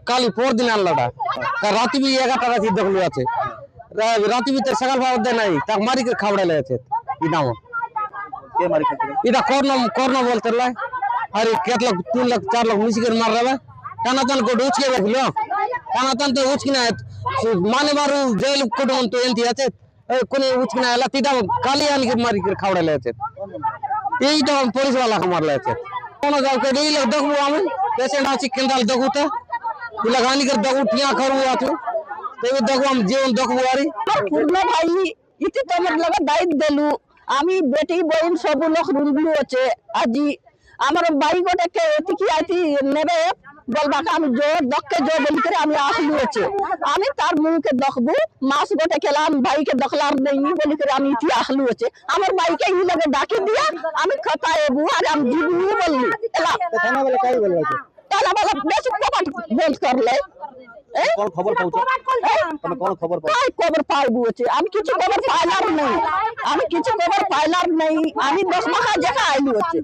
কালি পর দিন আনলাটা রাতে বি 11টা রাতে দেখলু আছে রাতে ভিতরে সকাল ভাব দেয় নাই তাক মারি করে খাবড়ালে আছে ইনাম কে মারি খাইছিল এটা কর্ণ বলতে লাই আরে কত লাখ 3 লাখ 4 লাখ মিশি করে মার রাবা টানাটান কোড উচকে রাখলো টানাটান তো উচকি না মানে মারু জেল কোড তো এন্টি আছে কোনে উচকি না এলা তিটা কালি আনি করে মারি করে খাবড়ালে আছে এইটা পুলিশ वाला মারলে আছে কোন গাঁও কে দিল দেখবো আমি পেশেন্ট আছে কেন্দাল দেখুতে लगानी कर दगु ठिया खरु आथु तेबे दगु हम जीवन देखबो आरी पूर्ण भाई इति तमर लगा दायित्व देलु आमी बेटी बहिन सब लोग रुंगलु আছে আজি আমার বাড়ি গোটে কে এতিকি আইতি নেবে বলবা আমি জো দক্কে জো বলি করে আমি আসলু আছে আমি তার মুখে দেখবো মাস গোটে কেলাম ভাইকে দেখলাম নেই বলি করে আমি ইতি আসলু আছে আমার ভাইকে ই লগে ডাকি দিয়া আমি খতায়ে বু আর আমি দিবনি বললি এলা থানা वाला কাই বললা তালা বালা বেশ কপাট বন্ধ করলে কোন খবর পৌঁছে তুমি কোন খবর পাও কই খবর পাইবো আছে আমি কিছু খবর পাইলাম নাই আমি কিছু খবর পাইলাম নাই আমি 10 মাস জায়গা আইলু আছে